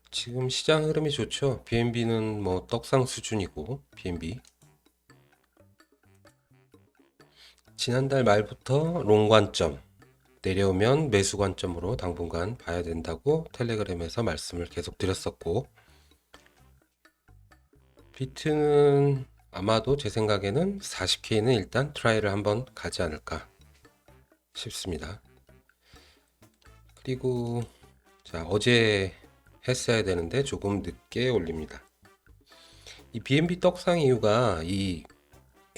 지금 시장 흐름이 좋죠. BNB는 뭐 떡상 수준이고, BNB 지난달 말부터 롱 관점, 내려오면 매수 관점으로 당분간 봐야 된다고 텔레그램에서 말씀을 계속 드렸었고, 비트는 아마도 제 생각에는 40K는 일단 트라이를 한번 가지 않을까 싶습니다. 그리고 자, 어제 했어야 되는데 조금 늦게 올립니다. 이 BNB 떡상 이유가 이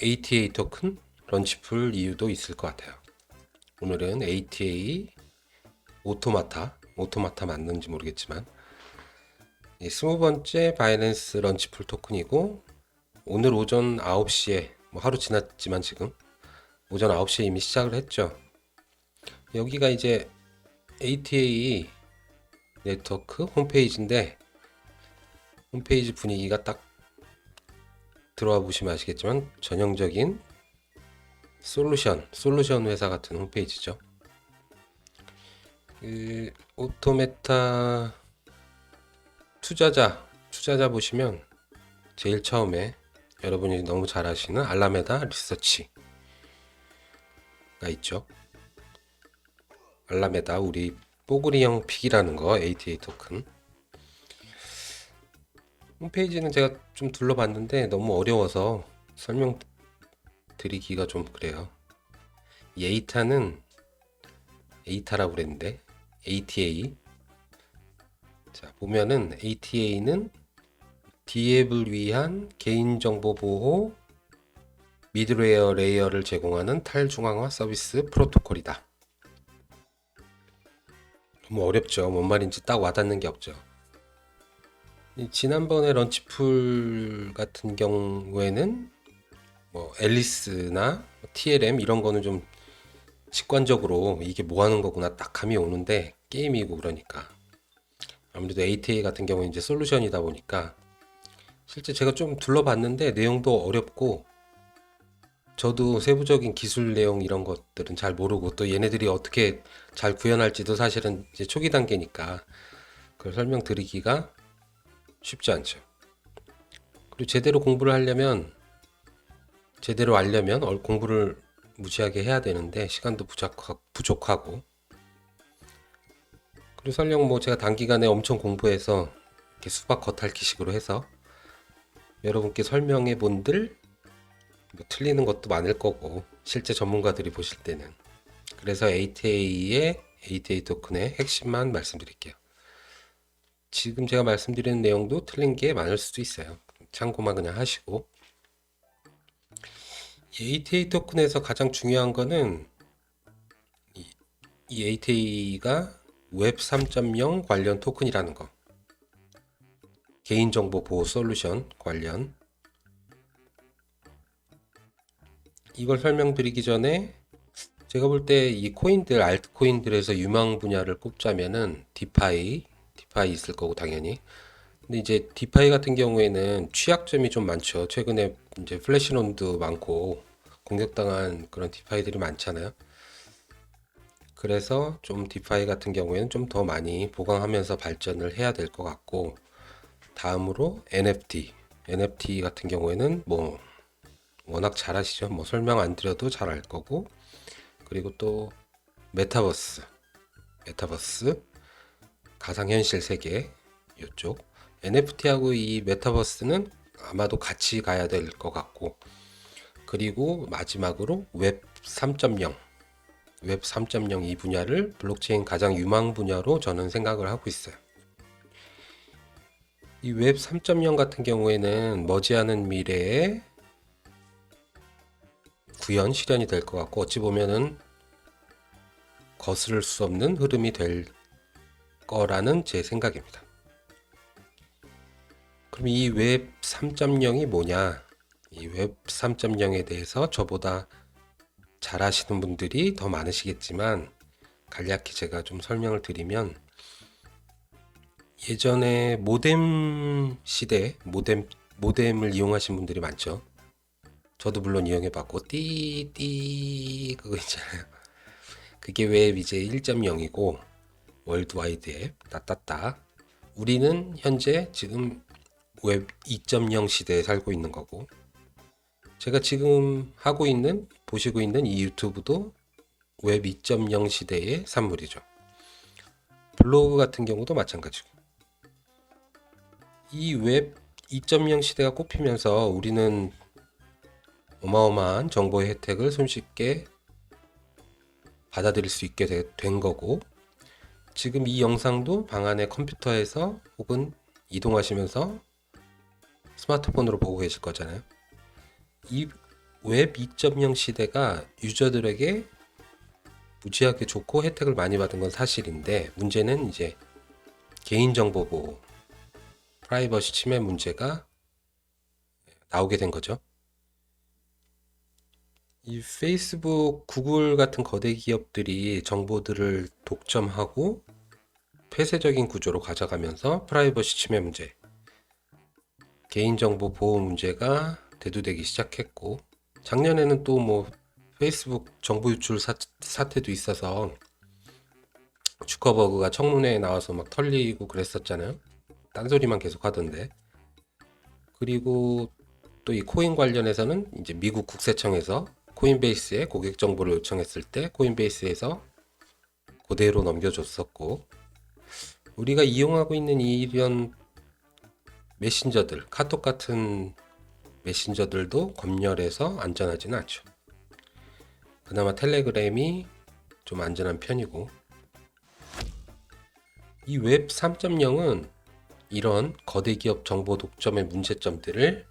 ATA 토큰 런치풀 이유도 있을 것 같아요. 오늘은 ATA 오토마타 맞는지 모르겠지만 20번째 바이낸스 런치풀 토큰이고, 오늘 오전 9시에 뭐 하루 지났지만 지금 오전 9시에 이미 시작을 했죠. 여기가 이제 ATA 네트워크 홈페이지인데, 홈페이지 분위기가 딱 들어와 보시면 아시겠지만 전형적인 솔루션 회사 같은 홈페이지죠. 그 오토메타 투자자 보시면 제일 처음에 여러분이 너무 잘 아시는 알라메다 리서치가 있죠. 알라메다, 우리 뽀글이형 픽이라는 거, ATA 토큰 홈페이지는 제가 좀 둘러봤는데 너무 어려워서 설명드리기가 좀 그래요. 이 에이타라고 그랬는데 ATA, 자 보면은 ATA는 디앱을 위한 개인정보 보호 미드웨어 레이어를 제공하는 탈중앙화 서비스 프로토콜이다. 너무 어렵죠. 뭔 말인지 딱 와닿는 게 없죠. 지난번에 런치풀 같은 경우에는 뭐 앨리스나 TLM 이런 거는 좀 직관적으로 이게 뭐 하는 거구나 딱 감이 오는데, 게임이고 그러니까 아무래도 ATA 같은 경우는 이제 솔루션이다 보니까 실제 제가 좀 둘러봤는데 내용도 어렵고, 저도 세부적인 기술 내용 이런 것들은 잘 모르고, 또 얘네들이 어떻게 잘 구현할지도 사실은 이제 초기 단계니까 그걸 설명드리기가 쉽지 않죠. 그리고 제대로 공부를 하려면, 제대로 알려면 공부를 무지하게 해야 되는데 시간도 부족하고, 그리고 설령 뭐 제가 단기간에 엄청 공부해서 이렇게 수박 겉핥기식으로 해서 여러분께 설명해 본들 뭐 틀리는 것도 많을 거고, 실제 전문가들이 보실 때는. 그래서 ATA 토큰의 핵심만 말씀드릴게요. 지금 제가 말씀드리는 내용도 틀린 게 많을 수도 있어요. 참고만 그냥 하시고, 이 ATA 토큰에서 가장 중요한 거는 이 ATA가 웹 3.0 관련 토큰이라는 거, 개인정보 보호 솔루션 관련. 이걸 설명드리기 전에 제가 볼 때 이 코인들, 알트코인들에서 유망 분야를 꼽자면은 디파이 있을 거고 당연히. 근데 이제 디파이 같은 경우에는 취약점이 좀 많죠. 최근에 이제 플래시론도 많고 공격당한 그런 디파이들이 많잖아요. 그래서 좀 디파이 같은 경우에는 좀 더 많이 보강하면서 발전을 해야 될 것 같고, 다음으로 NFT 같은 경우에는 뭐 워낙 잘 아시죠. 뭐 설명 안 드려도 잘 알 거고, 그리고 또 메타버스, 가상현실 세계 이쪽 NFT하고 이 메타버스는 아마도 같이 가야 될 것 같고, 그리고 마지막으로 웹 3.0 이 분야를 블록체인 가장 유망 분야로 저는 생각을 하고 있어요. 이 웹 3.0 같은 경우에는 머지않은 미래에 실현이 될 것 같고, 어찌 보면은 거스를 수 없는 흐름이 될 거라는 제 생각입니다. 그럼 이 웹 3.0이 뭐냐? 이 웹 3.0에 대해서 저보다 잘 아시는 분들이 더 많으시겠지만 간략히 제가 좀 설명을 드리면, 예전에 모뎀 시대, 모뎀을 이용하신 분들이 많죠. 저도 물론 이용해봤고, 띠띠, 그거 있잖아요. 그게 웹 이제 1.0이고, 월드와이드 앱, 따따따. 우리는 현재 지금 웹 2.0 시대에 살고 있는 거고, 제가 지금 보시고 있는 이 유튜브도 웹 2.0 시대의 산물이죠. 블로그 같은 경우도 마찬가지고. 이 웹 2.0 시대가 꼽히면서 우리는 어마어마한 정보의 혜택을 손쉽게 받아들일 수 있게 된 거고, 지금 이 영상도 방 안의 컴퓨터에서 혹은 이동하시면서 스마트폰으로 보고 계실 거잖아요. 이 웹 2.0 시대가 유저들에게 무지하게 좋고 혜택을 많이 받은 건 사실인데, 문제는 이제 개인정보 보호, 프라이버시 침해 문제가 나오게 된 거죠. 이 페이스북, 구글 같은 거대 기업들이 정보들을 독점하고 폐쇄적인 구조로 가져가면서 프라이버시 침해 문제, 개인정보 보호 문제가 대두되기 시작했고, 작년에는 또 뭐 페이스북 정보 유출 사태도 있어서 주커버그가 청문회에 나와서 막 털리고 그랬었잖아요. 딴소리만 계속 하던데. 그리고 또 이 코인 관련해서는 이제 미국 국세청에서 코인베이스에 고객 정보를 요청했을 때 코인베이스에서 그대로 넘겨줬었고, 우리가 이용하고 있는 이런 메신저들, 카톡 같은 메신저들도 검열해서 안전하지는 않죠. 그나마 텔레그램이 좀 안전한 편이고, 이 웹 3.0은 이런 거대 기업 정보 독점의 문제점들을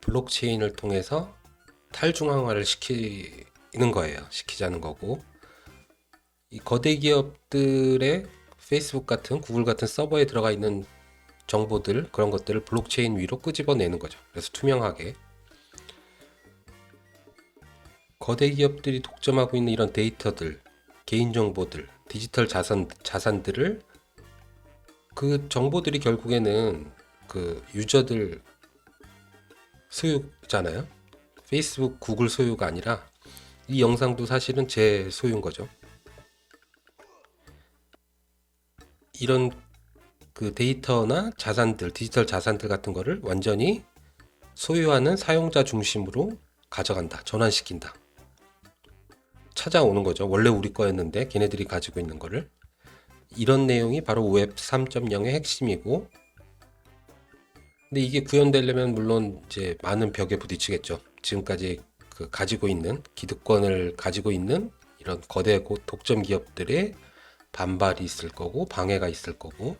블록체인을 통해서 탈중앙화를 시키는 거예요. 시키자는 거고, 이 거대 기업들의 페이스북 같은 구글 같은 서버에 들어가 있는 정보들, 그런 것들을 블록체인 위로 끄집어내는 거죠. 그래서 투명하게 거대 기업들이 독점하고 있는 이런 데이터들, 개인정보들, 디지털 자산들을, 그 정보들이 결국에는 그 유저들 소유잖아요. 페이스북, 구글 소유가 아니라 이 영상도 사실은 제 소유인 거죠. 이런 그 데이터나 자산들, 디지털 자산들 같은 거를 완전히 소유하는 사용자 중심으로 가져간다, 전환시킨다. 찾아오는 거죠. 원래 우리 거였는데 걔네들이 가지고 있는 거를. 이런 내용이 바로 웹 3.0의 핵심이고, 근데 이게 구현되려면 물론 이제 많은 벽에 부딪히겠죠. 지금까지 그 가지고 있는 기득권을 가지고 있는 이런 거대 독점 기업들의 반발이 있을 거고 방해가 있을 거고.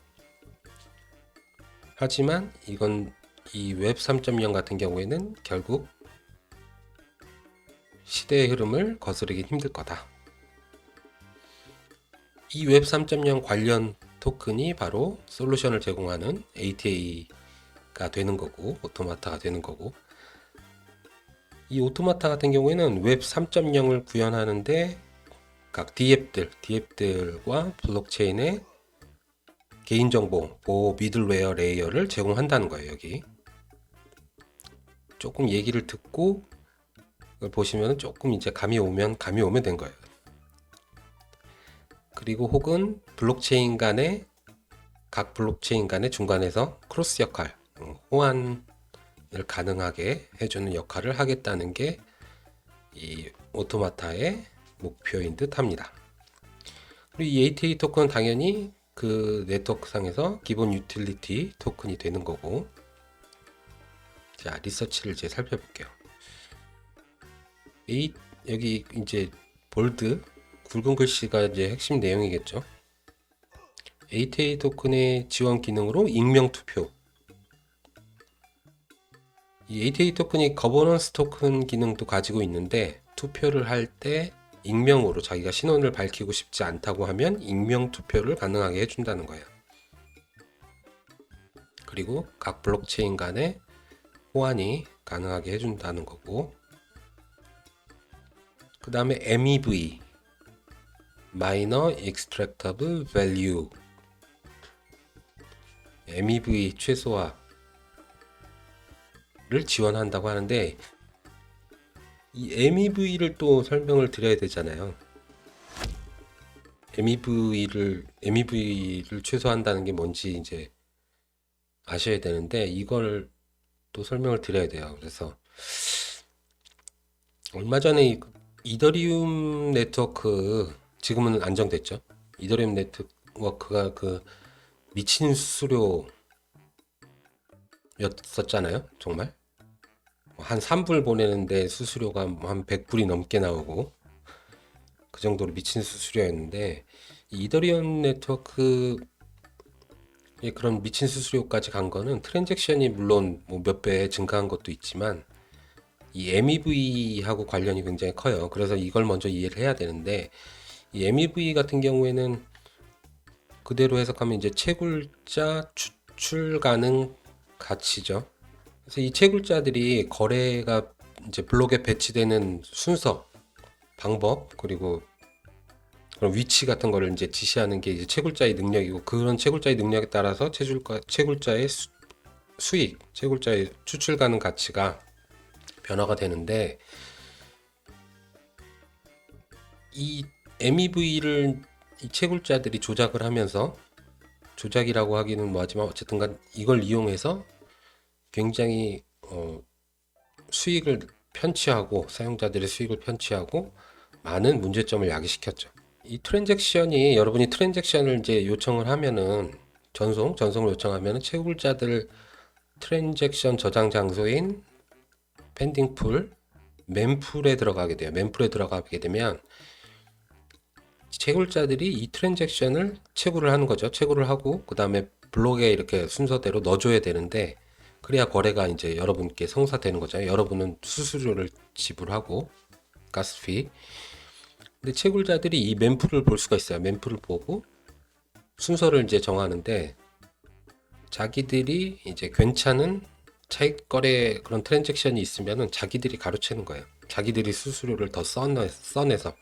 하지만 이건 이 웹 3.0 같은 경우에는 결국 시대의 흐름을 거스르긴 힘들 거다. 이 웹 3.0 관련 토큰이 바로 솔루션을 제공하는 ATA가 되는 거고, 오토마타가 되는 거고, 이 오토마타 같은 경우에는 웹 3.0을 구현하는데 각 D앱들과 블록체인의 개인정보 보호 미들웨어 레이어를 제공한다는 거예요. 여기 조금 얘기를 듣고 이걸 보시면 조금 이제 감이 오면 된 거예요. 그리고 혹은 각 블록체인 간의 중간에서 크로스 역할, 호환을 가능하게 해주는 역할을 하겠다는 게 이 오토마타의 목표인 듯 합니다. 그리고 이 ATA 토큰은 당연히 그 네트워크 상에서 기본 유틸리티 토큰이 되는 거고, 자, 리서치를 이제 살펴볼게요. 여기 이제 볼드 굵은 글씨가 이제 핵심 내용이겠죠. ATA 토큰의 지원 기능으로 익명 투표. 이 ATA 토큰이 거버넌스 토큰 기능도 가지고 있는데, 투표를 할 때 익명으로 자기가 신원을 밝히고 싶지 않다고 하면 익명 투표를 가능하게 해준다는 거예요. 그리고 각 블록체인 간의 호환이 가능하게 해준다는 거고, 그 다음에 MEV Minor Extractable Value, MEV 최소화를 지원한다고 하는데, 이 MEV를 또 설명을 드려야 되잖아요. MEV를 최소화한다는 게 뭔지 이제 아셔야 되는데, 이걸 또 설명을 드려야 돼요. 그래서 얼마 전에 이더리움 네트워크, 지금은 안정됐죠. 이더리움 네트워크가 그 미친 수수료였었잖아요. 정말 한 3불 보내는데 수수료가 한 100불이 넘게 나오고, 그 정도로 미친 수수료였는데, 이 이더리움 네트워크의 그런 미친 수수료까지 간 거는 트랜잭션이 물론 뭐 몇 배 증가한 것도 있지만, 이 MEV하고 관련이 굉장히 커요. 그래서 이걸 먼저 이해를 해야 되는데, 이 MEV 같은 경우에는 그대로 해석하면 이제 채굴자 추출 가능 가치죠. 그래서 이 채굴자들이 거래가 이제 블록에 배치되는 순서, 방법, 그리고 그런 위치 같은 거를 이제 지시하는 게 이제 채굴자의 능력이고, 그런 채굴자의 능력에 따라서 채굴자의 수익, 채굴자의 추출 가능 가치가 변화가 되는데, 이 MEV를 이 채굴자들이 조작을 하면서, 조작이라고 하기는 뭐하지만 어쨌든 간 이걸 이용해서 굉장히 수익을 편취하고, 사용자들의 수익을 편취하고 많은 문제점을 야기시켰죠. 이 트랜잭션이, 여러분이 트랜잭션을 이제 요청을 하면은, 전송을 요청하면은 채굴자들 트랜잭션 저장 장소인 펜딩풀, 멤풀에 들어가게 돼요. 멤풀에 들어가게 되면 채굴자들이 이 트랜잭션을 채굴을 하는 거죠. 채굴을 하고 그 다음에 블록에 이렇게 순서대로 넣어줘야 되는데, 그래야 거래가 이제 여러분께 성사되는 거잖아요. 여러분은 수수료를 지불하고, 가스피. 근데 채굴자들이 이 멤풀을 볼 수가 있어요. 멤풀을 보고 순서를 이제 정하는데, 자기들이 이제 괜찮은 차익 거래 그런 트랜잭션이 있으면은 자기들이 가로채는 거예요. 자기들이 수수료를 더 써내서.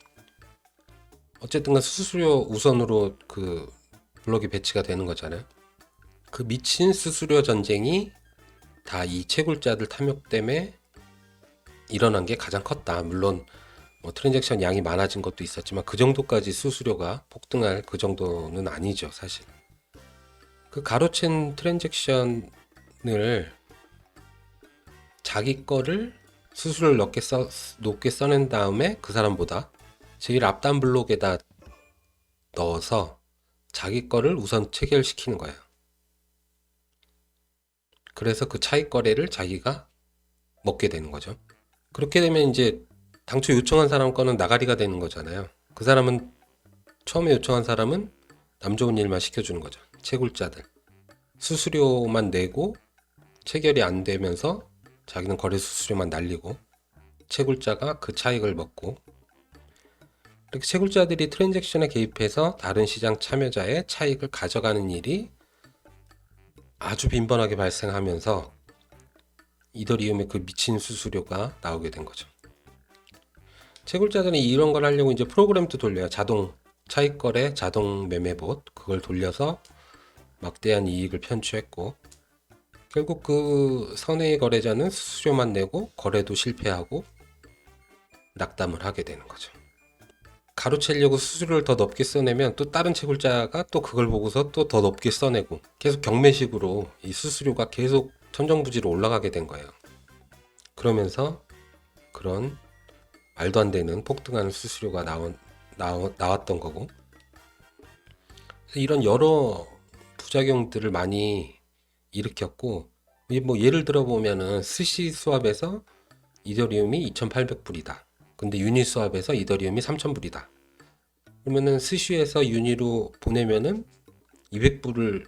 어쨌든 간 수수료 우선으로 그 블록이 배치가 되는 거잖아요. 그 미친 수수료 전쟁이 다 이 채굴자들 탐욕 때문에 일어난 게 가장 컸다. 물론 뭐 트랜잭션 양이 많아진 것도 있었지만, 그 정도까지 수수료가 폭등할 그 정도는 아니죠, 사실. 그 가로챈 트랜잭션을, 자기 거를 수수료를 높게 써낸 다음에 그 사람보다 제일 앞단 블록에다 넣어서 자기 거를 우선 체결시키는 거예요. 그래서 그 차익 거래를 자기가 먹게 되는 거죠. 그렇게 되면 이제 당초 요청한 사람 거는 나가리가 되는 거잖아요. 그 사람은, 처음에 요청한 사람은 남 좋은 일만 시켜주는 거죠. 채굴자들. 수수료만 내고 체결이 안 되면서 자기는 거래 수수료만 날리고, 채굴자가 그 차익을 먹고, 이렇게 채굴자들이 트랜잭션에 개입해서 다른 시장 참여자의 차익을 가져가는 일이 아주 빈번하게 발생하면서 이더리움의 그 미친 수수료가 나오게 된 거죠. 채굴자들이 이런 걸 하려고 이제 프로그램도 돌려요. 자동 차익 거래, 자동 매매봇, 그걸 돌려서 막대한 이익을 편취했고, 결국 그 선의 거래자는 수수료만 내고 거래도 실패하고 낙담을 하게 되는 거죠. 가로채려고 수수료를 더 높게 써내면 또 다른 채굴자가 또 그걸 보고서 또 더 높게 써내고, 계속 경매식으로 이 수수료가 계속 천정부지로 올라가게 된 거예요. 그러면서 그런 말도 안 되는 폭등하는 수수료가 나왔던 거고, 이런 여러 부작용들을 많이 일으켰고, 뭐 예를 들어 보면은 스시 수압에서 이더리움이 2,800불이다. 근데 유니 수압에서 이더리움이 3,000불이다. 그러면은 스시에서 유니로 보내면은 200불을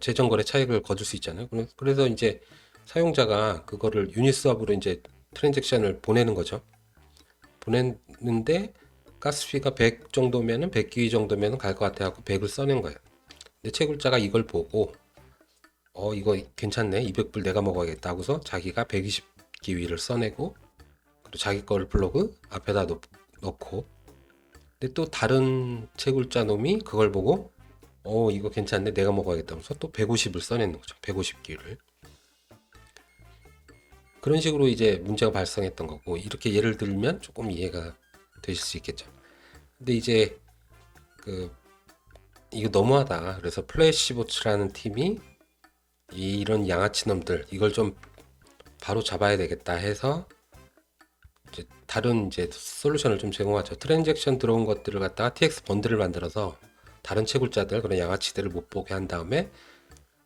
재정거래 차익을 거둘 수 있잖아요. 그래서 이제 사용자가 그거를 유니 수압으로 이제 트랜잭션을 보내는 거죠. 보냈는데 가스피가 100 정도면은 100기위 정도면은 갈 것 같아 갖고 100을 써낸 거예요. 근데 채굴자가 이걸 보고 이거 괜찮네, 200불 내가 먹어야겠다 하고서 자기가 120기위를 써내고, 그리고 자기 거를 블로그 앞에다 넣고, 근데 또 다른 채굴자 놈이 그걸 보고 이거 괜찮네. 내가 먹어야겠다 하면서 또 150을 써내는 거죠. 150기를. 그런 식으로 이제 문제가 발생했던 거고, 이렇게 예를 들면 조금 이해가 되실 수 있겠죠. 근데 이제 그 이거 너무하다. 그래서 플래시보츠라는 팀이 이런 양아치 놈들 이걸 좀 바로 잡아야 되겠다 해서 이제 다른 이제 솔루션을 좀 제공하죠. 트랜잭션 들어온 것들을 갖다가 TX 번들을 만들어서 다른 채굴자들 그런 양아치들을 못 보게 한 다음에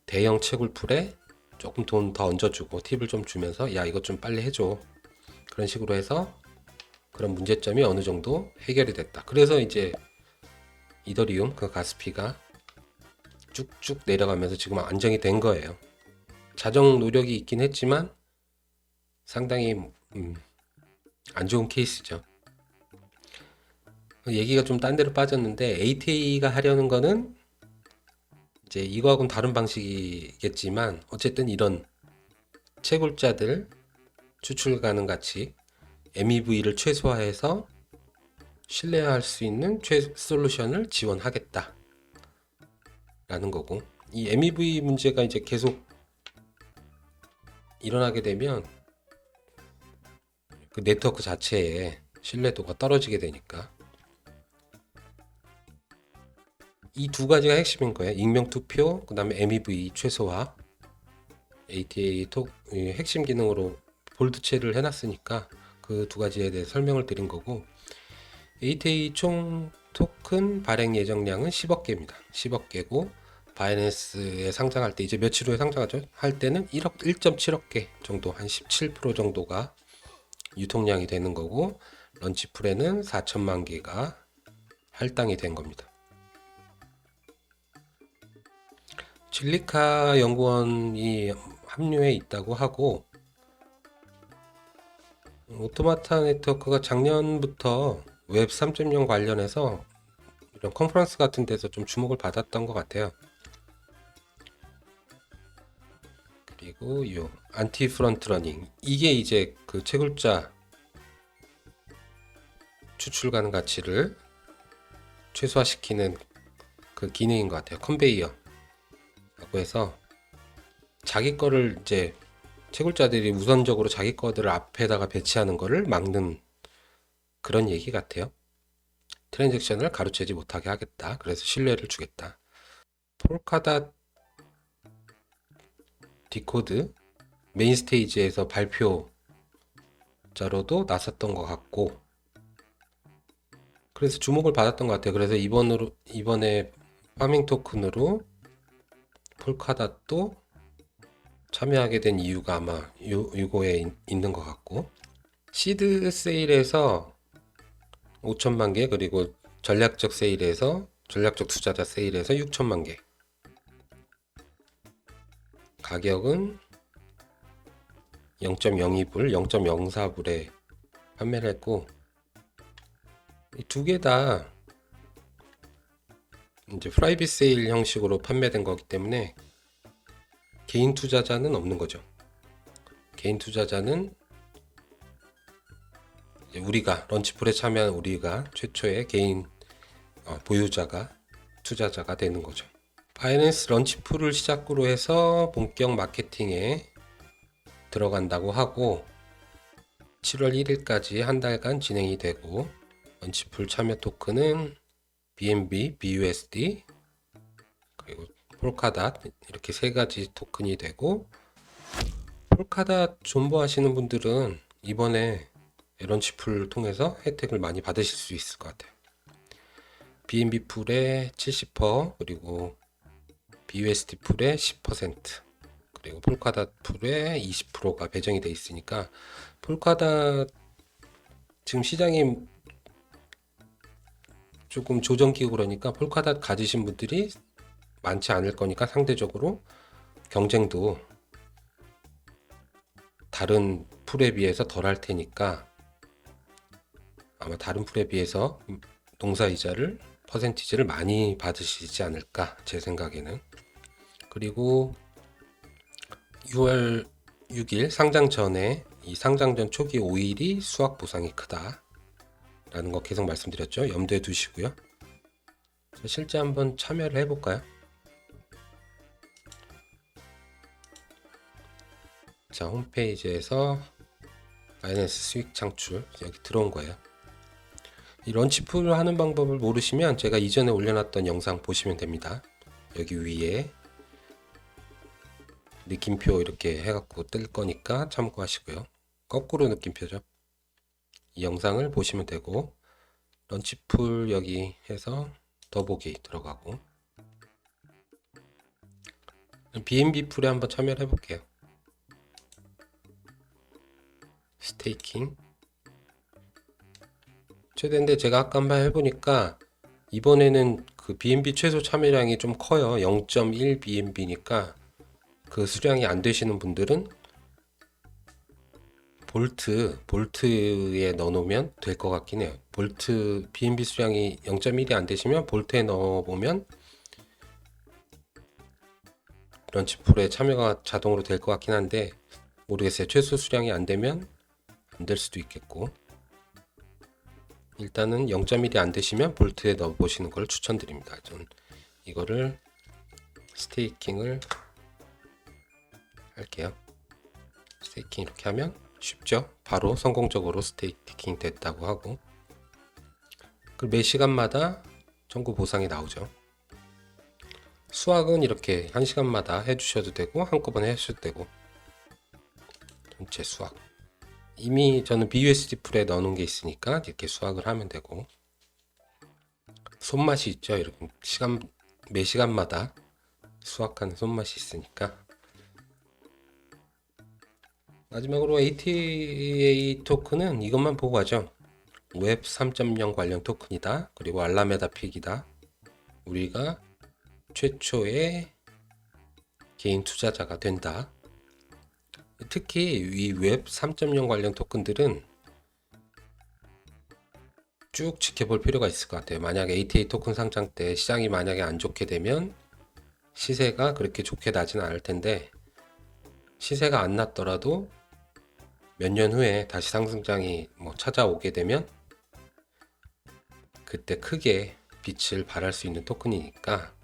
대형 채굴풀에 조금 돈 더 얹어주고 팁을 좀 주면서 야 이것 좀 빨리 해줘. 그런 식으로 해서 그런 문제점이 어느 정도 해결이 됐다. 그래서 이제 이더리움 그 가스피가 쭉쭉 내려가면서 지금 안정이 된 거예요. 자정 노력이 있긴 했지만 상당히 안 좋은 케이스죠. 얘기가 좀 딴 데로 빠졌는데 ATA가 하려는 거는 이제 이거하고는 다른 방식이겠지만 어쨌든 이런 채굴자들 추출 가능 가치 MEV를 최소화해서 신뢰할 수 있는 솔루션을 지원하겠다 라는 거고, 이 MEV 문제가 이제 계속 일어나게 되면 그 네트워크 자체의 신뢰도가 떨어지게 되니까 이 두 가지가 핵심인 거예요. 익명 투표, 그 다음에 MEV 최소화, ATA 핵심 기능으로 볼드체를 해놨으니까 그 두 가지에 대해 설명을 드린 거고, ATA 총 토큰 발행 예정량은 10억 개입니다. 10억 개고 바이낸스에 상장할 때 이제 며칠 후에 상장하죠. 할 때는 1.7억 개 정도, 한 17% 정도가 유통량이 되는 거고, 런치풀에는 4천만 개가 할당이 된 겁니다. 진리카 연구원이 합류해 있다고 하고, 오토마타 네트워크가 작년부터 웹 3.0 관련해서 이런 컨퍼런스 같은 데서 좀 주목을 받았던 것 같아요. 그리고 요 안티 프런트 러닝, 이게 이제 그 채굴자 추출 가능 가치를 최소화시키는 그 기능인 것 같아요. 컨베이어 라고 해서 자기 거를 이제 채굴자들이 우선적으로 자기 거들을 앞에다가 배치하는 거를 막는 그런 얘기 같아요. 트랜잭션을 가로채지 못하게 하겠다. 그래서 신뢰를 주겠다. 폴카닷 디코드 메인 스테이지에서 발표자로도 나섰던 것 같고, 그래서 주목을 받았던 것 같아요. 그래서 이번에 파밍 토큰으로 폴카닷도 참여하게 된 이유가 아마 요거에 있는 것 같고, 시드 세일에서 5천만 개, 그리고 전략적 투자자 세일에서 6천만 개, 가격은 0.02불, 0.04불에 판매를 했고, 이 두 개 다 이제 프라이빗 세일 형식으로 판매된 거기 때문에 개인 투자자는 없는 거죠. 개인 투자자는 우리가 런치풀에 참여한 우리가 최초의 개인 보유자가 투자자가 되는 거죠. 바이낸스 런치풀을 시작으로 해서 본격 마케팅에 들어간다고 하고 7월 1일까지 한 달간 진행이 되고, 런치풀 참여 토큰은 BNB, BUSD, 그리고 폴카닷 이렇게 세 가지 토큰이 되고, 폴카닷 존버하시는 분들은 이번에 런치풀 통해서 혜택을 많이 받으실 수 있을 것 같아요. BNB 풀의 70%, 그리고 BUSD 풀의 10%, 그리고 폴카닷 풀의 20%가 배정이 되어 있으니까, 폴카닷 지금 시장이 조금 조정기고 그러니까 폴카닷 가지신 분들이 많지 않을 거니까 상대적으로 경쟁도 다른 풀에 비해서 덜 할 테니까 아마 다른 풀에 비해서 농사이자를 퍼센티지를 많이 받으시지 않을까, 제 생각에는. 그리고 6월 6일 상장 전에 이 상장 전 초기 5일이 수확 보상이 크다 라는 거 계속 말씀드렸죠. 염두에 두시고요. 실제 한번 참여를 해볼까요? 자, 홈페이지에서 바이낸스 수익 창출 여기 들어온 거예요. 이 런치풀 하는 방법을 모르시면 제가 이전에 올려놨던 영상 보시면 됩니다. 여기 위에 느낌표 이렇게 해갖고 뜰 거니까 참고하시고요. 거꾸로 느낌표죠. 이 영상을 보시면 되고, 런치풀 여기 해서 더보기 들어가고, BNB 풀에 한번 참여를 해볼게요. 스테이킹 최대인데 제가 아까 한번 해보니까 이번에는 그 BNB 최소 참여량이 좀 커요. 0.1 BNB니까 그 수량이 안 되시는 분들은 볼트에 넣어놓으면 될 것 같긴 해요. 볼트 BNB 수량이 0.1이 안 되시면 볼트에 넣어보면 런치풀에 참여가 자동으로 될 것 같긴 한데 모르겠어요. 최소 수량이 안 되면 안 될 수도 있겠고, 일단은 0.1이 안 되시면 볼트에 넣어 보시는 걸 추천드립니다. 전 이거를 스테이킹을 할게요. 스테이킹 이렇게 하면 쉽죠? 바로 성공적으로 스테이킹 됐다고 하고, 그 매 시간마다 청구 보상이 나오죠. 수확은 이렇게 1시간마다 해주셔도 되고 한꺼번에 하셔도 되고, 전체 수확 이미 저는 BUSD 풀에 넣어놓은 게 있으니까 이렇게 수확을 하면 되고, 손맛이 있죠. 이렇게 매 시간마다 수확하는 손맛이 있으니까. 마지막으로 ATA 토큰은 이것만 보고 가죠. 웹 3.0 관련 토큰이다. 그리고 알라메다 픽이다. 우리가 최초의 개인 투자자가 된다. 특히 이 웹 3.0 관련 토큰들은 쭉 지켜볼 필요가 있을 것 같아요. 만약에 ATA 토큰 상장 때 시장이 만약에 안 좋게 되면 시세가 그렇게 좋게 나지는 않을 텐데, 시세가 안 났더라도 몇 년 후에 다시 상승장이 찾아오게 되면 그때 크게 빛을 발할 수 있는 토큰이니까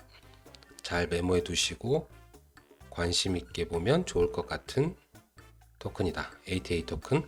잘 메모해 두시고 관심 있게 보면 좋을 것 같은 토큰이다. ATA 토큰.